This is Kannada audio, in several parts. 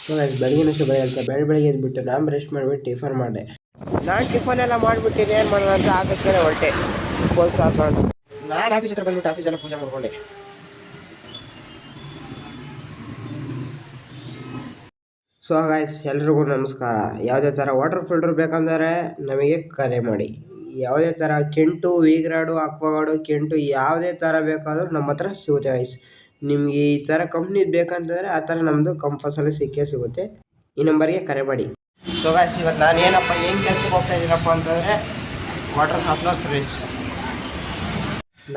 ಸೊ ಗೈಸ್ ಬೆಳಗಿನಷ್ಟು ಬೆಳಗ್ಗೆ ಎದ್ಬಿಟ್ಟು ನಾನು ಬ್ರಷ್ ಮಾಡಿಬಿಟ್ಟು ಟಿಫನ್ ಮಾಡಿದೆ. ನಾನು ಟಿಫನ್ ಎಲ್ಲ ಮಾಡಿಬಿಟ್ಟು ಏನು ಮಾಡೋಣ ಅಂತ ಆಫೀಸ್ ಕಡೆ ಹೊರಟೆ. ಪೋಲ್ಸ್ ಹಾಕೊಂಡು ನಾನು ಆಫೀಸ್ ಹತ್ರ ಬಂದ್ಬಿಟ್ಟು ಆಫೀಸೆಲ್ಲ ಪೂಜೆ ಮಾಡ್ಕೊಂಡೆ. ಸೊ ಗೈಸ್ ಎಲ್ರಿಗೂ ನಮಸ್ಕಾರ. ಯಾವುದೇ ಥರ ವಾಟರ್ ಫಿಲ್ಟರ್ ಬೇಕಂದರೆ ನಮಗೆ ಕರೆ ಮಾಡಿ. ಯಾವುದೇ ಥರ ಕೆಂಟು ವೀಗ್ರಾಡು ಅಕ್ವಾಗಾರ್ಡು ಕೆಂಟು ಯಾವುದೇ ಥರ ಬೇಕಾದರೂ ನಮ್ಮ ಹತ್ರ ಸಿಗುತ್ತೆ ಗೈಸ್. ನಿಮಗೆ ಈ ಥರ ಕಂಪ್ನಿದು ಬೇಕಂತಂದರೆ ಆ ಥರ ನಮ್ಮದು ಕಂಪಲ್ಸರಿ ಸಿಕ್ಕೇ ಸಿಗುತ್ತೆ. ಈ ನಂಬರ್ಗೆ ಕರೆ ಮಾಡಿ. ಸೊ ಗೈಸ್ ಇವತ್ತು ನಾನು ಏನು ಕೆಲಸಕ್ಕೆ ಹೋಗ್ತಾ ಇದ್ದೀನಪ್ಪ ಅಂತಂದರೆ ವಾಟರ್ ಸಾಫ್ಟ್ನರ್ ಸರ್ವಿಸ್.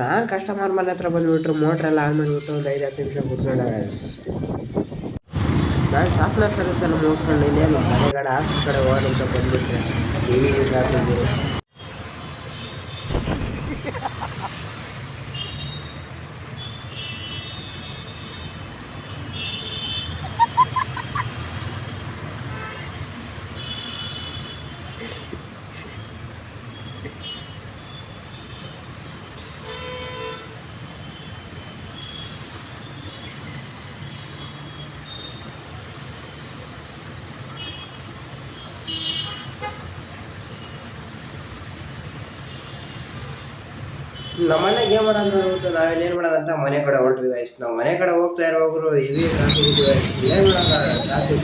ನಾನು ಕಸ್ಟಮರ್ ಮನೆ ಹತ್ರ ಬಂದುಬಿಟ್ರು ಮೋಟ್ರೆಲ್ಲ ಆನ್ ಮಾಡಿಬಿಟ್ಟು ಒಂದು 5-10 ನಿಮಿಷ ಕೂತ್ಕೊಂಡೆ ಗೈಸ್. ನಾನು ಸಾಫ್ಟ್ವೇರ್ ಸರ್ವಿಸ್ ಎಲ್ಲ ಮುಗಿಸ್ಕೊಂಡು ಇನ್ನೇನು ಮನೆಗಡೆ ಆಫೀಸ್ ಕಡೆ ಹೋಗೋದಂತ ಬಂದುಬಿಟ್ರೆ ಈಗ ಹಾಕಿದ್ದೀರಿ. ನಮ್ಮನೆಗೆ ಏನು ಮಾಡೋದು ನೋಡ್ಬಿಟ್ಟು ನಾವೇನೇನು ಮಾಡೋಣ ಅಂತ ಮನೆ ಕಡೆ ಹೊರಟ್ವಿ ಗೈಸ್. ನಾವು ಮನೆ ಕಡೆ ಹೋಗ್ತಾ ಇರೋವಾಗಲೂ ಹೆವಿ ಟ್ರಾಫಿಕ್ ಇದ್ದೀವಿ ಗೈಸ್. ಏನು ಮಾಡೋಣ ಟ್ರಾಫಿಕ್